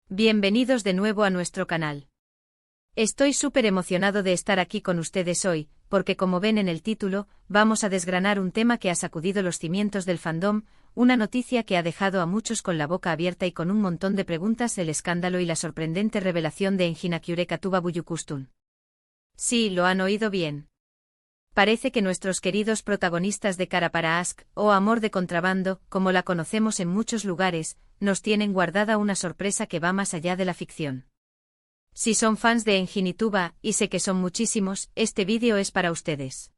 Bienvenidos de nuevo a nuestro canal. Estoy súper emocionado de estar aquí con ustedes hoy, porque como ven en el título, vamos a desgranar un tema que ha sacudido los cimientos del fandom, una noticia que ha dejado a muchos con la boca abierta y con un montón de preguntas: el escándalo y la sorprendente revelación de Enjinakyure Katuba Buyukustun. Sí, lo han oído bien. Parece que nuestros queridos protagonistas de Cara para Ask, o Amor de Contrabando, como la conocemos en muchos lugares, nos tienen guardada una sorpresa que va más allá de la ficción. Si son fans de Enjinituba, y sé que son muchísimos, este vídeo es para ustedes.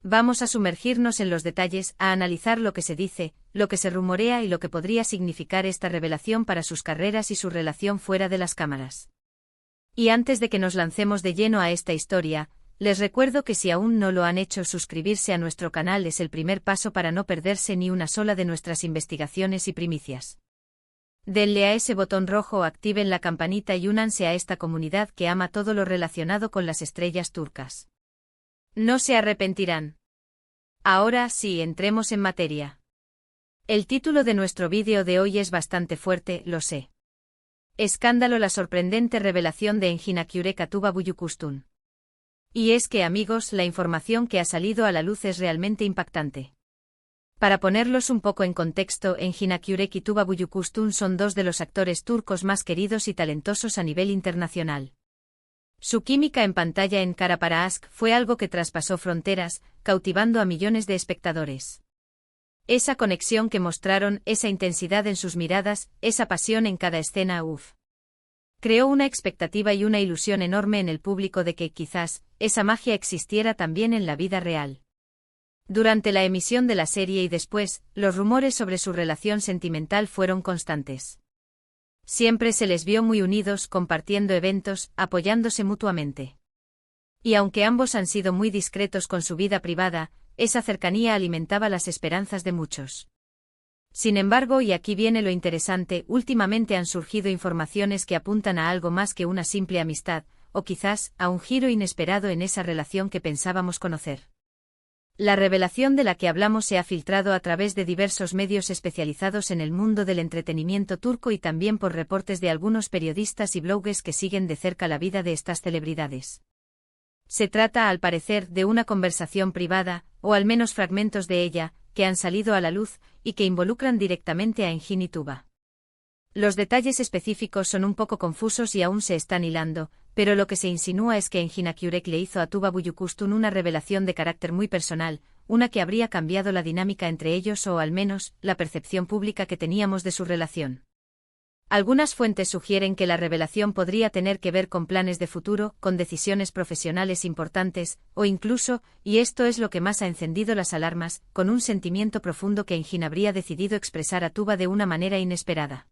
Vamos a sumergirnos en los detalles, a analizar lo que se dice, lo que se rumorea y lo que podría significar esta revelación para sus carreras y su relación fuera de las cámaras. Y antes de que nos lancemos de lleno a esta historia, les recuerdo que si aún no lo han hecho, suscribirse a nuestro canal es el primer paso para no perderse ni una sola de nuestras investigaciones y primicias. Denle a ese botón rojo, activen la campanita y únanse a esta comunidad que ama todo lo relacionado con las estrellas turcas. No se arrepentirán. Ahora sí, entremos en materia. El título de nuestro vídeo de hoy es bastante fuerte, lo sé. Escándalo: la sorprendente revelación de Enjinakyure Katuba Buyukustun. Y es que, amigos, la información que ha salido a la luz es realmente impactante. Para ponerlos un poco en contexto, Enjinakyure Katuba Buyukustun son dos de los actores turcos más queridos y talentosos a nivel internacional. Su química en pantalla en Cara para Ask fue algo que traspasó fronteras, cautivando a millones de espectadores. Esa conexión que mostraron, esa intensidad en sus miradas, esa pasión en cada escena, creó una expectativa y una ilusión enorme en el público de que, quizás, esa magia existiera también en la vida real. Durante la emisión de la serie y después, los rumores sobre su relación sentimental fueron constantes. Siempre se les vio muy unidos, compartiendo eventos, apoyándose mutuamente. Y aunque ambos han sido muy discretos con su vida privada, esa cercanía alimentaba las esperanzas de muchos. Sin embargo, y aquí viene lo interesante, últimamente han surgido informaciones que apuntan a algo más que una simple amistad, o quizás, a un giro inesperado en esa relación que pensábamos conocer. La revelación de la que hablamos se ha filtrado a través de diversos medios especializados en el mundo del entretenimiento turco y también por reportes de algunos periodistas y bloggers que siguen de cerca la vida de estas celebridades. Se trata, al parecer, de una conversación privada, o al menos fragmentos de ella, que han salido a la luz, y que involucran directamente a Enjinituba. Los detalles específicos son un poco confusos y aún se están hilando, pero lo que se insinúa es que Enjinakyure le hizo a Tuba Buyukustun una revelación de carácter muy personal, una que habría cambiado la dinámica entre ellos o al menos, la percepción pública que teníamos de su relación. Algunas fuentes sugieren que la revelación podría tener que ver con planes de futuro, con decisiones profesionales importantes, o incluso, y esto es lo que más ha encendido las alarmas, con un sentimiento profundo que Enjin habría decidido expresar a Tuba de una manera inesperada.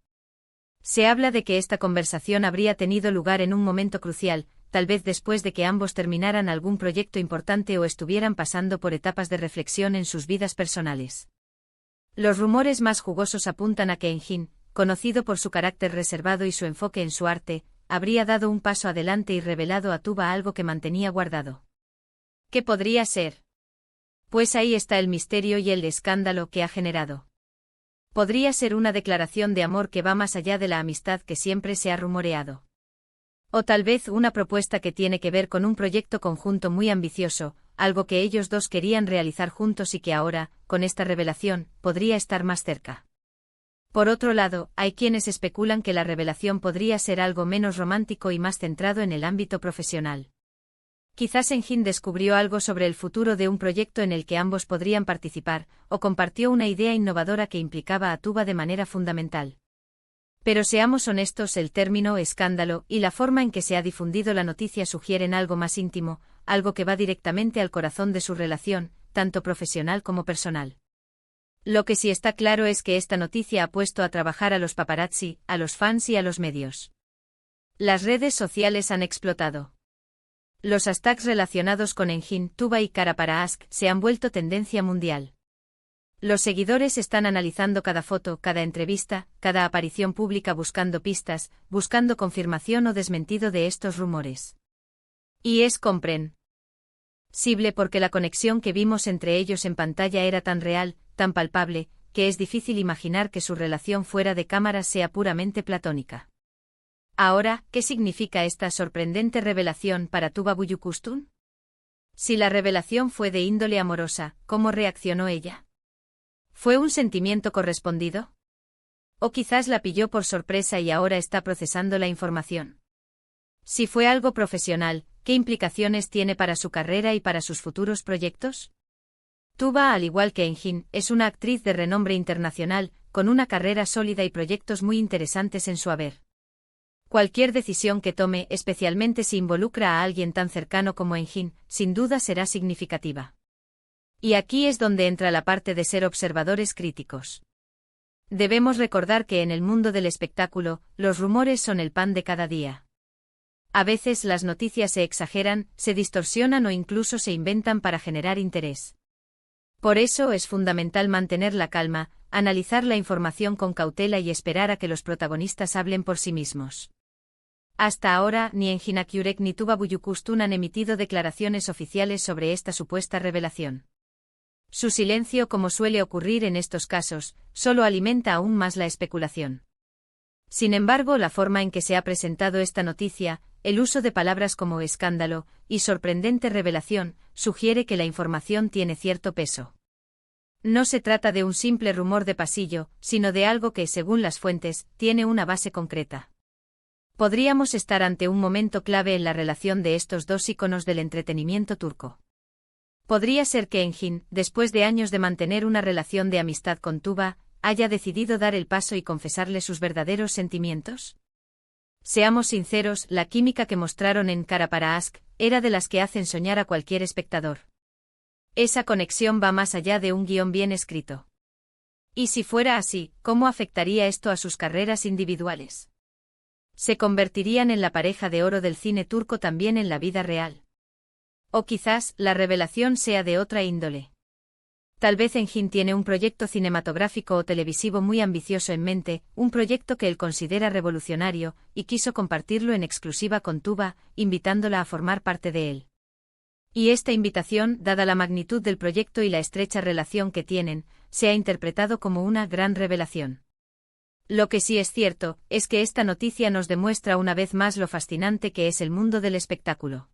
Se habla de que esta conversación habría tenido lugar en un momento crucial, tal vez después de que ambos terminaran algún proyecto importante o estuvieran pasando por etapas de reflexión en sus vidas personales. Los rumores más jugosos apuntan a que Enjin, conocido por su carácter reservado y su enfoque en su arte, habría dado un paso adelante y revelado a Tuba algo que mantenía guardado. ¿Qué podría ser? Pues ahí está el misterio y el escándalo que ha generado. Podría ser una declaración de amor que va más allá de la amistad que siempre se ha rumoreado. O tal vez una propuesta que tiene que ver con un proyecto conjunto muy ambicioso, algo que ellos dos querían realizar juntos y que ahora, con esta revelación, podría estar más cerca. Por otro lado, hay quienes especulan que la revelación podría ser algo menos romántico y más centrado en el ámbito profesional. Quizás Enjin descubrió algo sobre el futuro de un proyecto en el que ambos podrían participar, o compartió una idea innovadora que implicaba a Tuba de manera fundamental. Pero seamos honestos, el término escándalo y la forma en que se ha difundido la noticia sugieren algo más íntimo, algo que va directamente al corazón de su relación, tanto profesional como personal. Lo que sí está claro es que esta noticia ha puesto a trabajar a los paparazzi, a los fans y a los medios. Las redes sociales han explotado. Los hashtags relacionados con Enjin, Tuba y Cara para Ask se han vuelto tendencia mundial. Los seguidores están analizando cada foto, cada entrevista, cada aparición pública buscando pistas, buscando confirmación o desmentido de estos rumores. Y es comprensible porque la conexión que vimos entre ellos en pantalla era tan real, tan palpable, que es difícil imaginar que su relación fuera de cámaras sea puramente platónica. Ahora, ¿qué significa esta sorprendente revelación para Tuba Büyüküstün? Si la revelación fue de índole amorosa, ¿cómo reaccionó ella? ¿Fue un sentimiento correspondido? ¿O quizás la pilló por sorpresa y ahora está procesando la información? Si fue algo profesional, ¿qué implicaciones tiene para su carrera y para sus futuros proyectos? Tuba, al igual que Engin, es una actriz de renombre internacional, con una carrera sólida y proyectos muy interesantes en su haber. Cualquier decisión que tome, especialmente si involucra a alguien tan cercano como Engin, sin duda será significativa. Y aquí es donde entra la parte de ser observadores críticos. Debemos recordar que en el mundo del espectáculo, los rumores son el pan de cada día. A veces las noticias se exageran, se distorsionan o incluso se inventan para generar interés. Por eso es fundamental mantener la calma, analizar la información con cautela y esperar a que los protagonistas hablen por sí mismos. Hasta ahora, ni Engin Akyurek ni Tuba Büyüküstün han emitido declaraciones oficiales sobre esta supuesta revelación. Su silencio, como suele ocurrir en estos casos, solo alimenta aún más la especulación. Sin embargo, la forma en que se ha presentado esta noticia, el uso de palabras como escándalo y sorprendente revelación, sugiere que la información tiene cierto peso. No se trata de un simple rumor de pasillo, sino de algo que, según las fuentes, tiene una base concreta. Podríamos estar ante un momento clave en la relación de estos dos íconos del entretenimiento turco. Podría ser que Engin, después de años de mantener una relación de amistad con Tuba, haya decidido dar el paso y confesarle sus verdaderos sentimientos. Seamos sinceros, la química que mostraron en Kara para Aşk era de las que hacen soñar a cualquier espectador. Esa conexión va más allá de un guión bien escrito. Y si fuera así, ¿cómo afectaría esto a sus carreras individuales? ¿Se convertirían en la pareja de oro del cine turco también en la vida real? O quizás, la revelación sea de otra índole. Tal vez Engin tiene un proyecto cinematográfico o televisivo muy ambicioso en mente, un proyecto que él considera revolucionario, y quiso compartirlo en exclusiva con Tuba, invitándola a formar parte de él. Y esta invitación, dada la magnitud del proyecto y la estrecha relación que tienen, se ha interpretado como una gran revelación. Lo que sí es cierto, es que esta noticia nos demuestra una vez más lo fascinante que es el mundo del espectáculo.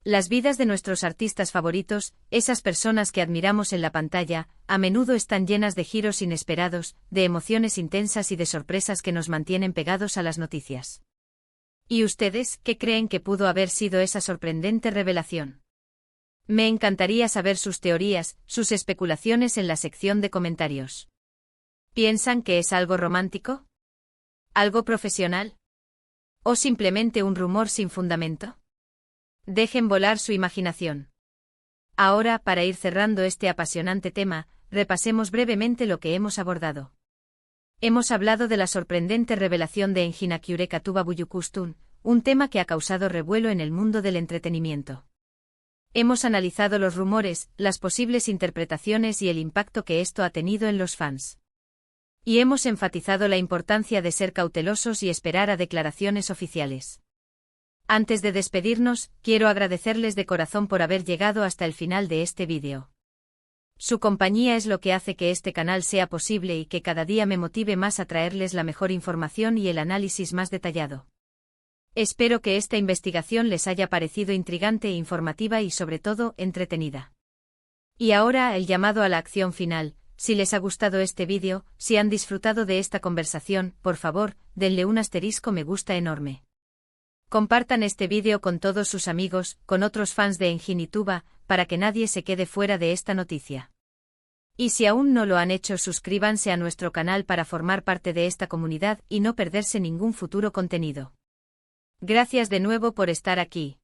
Las vidas de nuestros artistas favoritos, esas personas que admiramos en la pantalla, a menudo están llenas de giros inesperados, de emociones intensas y de sorpresas que nos mantienen pegados a las noticias. ¿Y ustedes, qué creen que pudo haber sido esa sorprendente revelación? Me encantaría saber sus teorías, sus especulaciones en la sección de comentarios. ¿Piensan que es algo romántico? ¿Algo profesional? ¿O simplemente un rumor sin fundamento? Dejen volar su imaginación. Ahora, para ir cerrando este apasionante tema, repasemos brevemente lo que hemos abordado. Hemos hablado de la sorprendente revelación de Engin Akyurek a Tuba Büyüküstün, un tema que ha causado revuelo en el mundo del entretenimiento. Hemos analizado los rumores, las posibles interpretaciones y el impacto que esto ha tenido en los fans. Y hemos enfatizado la importancia de ser cautelosos y esperar a declaraciones oficiales. Antes de despedirnos, quiero agradecerles de corazón por haber llegado hasta el final de este vídeo. Su compañía es lo que hace que este canal sea posible y que cada día me motive más a traerles la mejor información y el análisis más detallado. Espero que esta investigación les haya parecido intrigante e informativa y sobre todo, entretenida. Y ahora el llamado a la acción final. Si les ha gustado este vídeo, si han disfrutado de esta conversación, por favor, denle un asterisco me gusta enorme. Compartan este vídeo con todos sus amigos, con otros fans de Engin y Tuba, para que nadie se quede fuera de esta noticia. Y si aún no lo han hecho, suscríbanse a nuestro canal para formar parte de esta comunidad y no perderse ningún futuro contenido. Gracias de nuevo por estar aquí.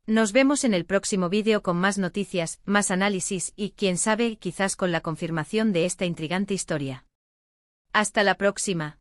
Nos vemos en el próximo vídeo con más noticias, más análisis y, quién sabe, quizás con la confirmación de esta intrigante historia. Hasta la próxima.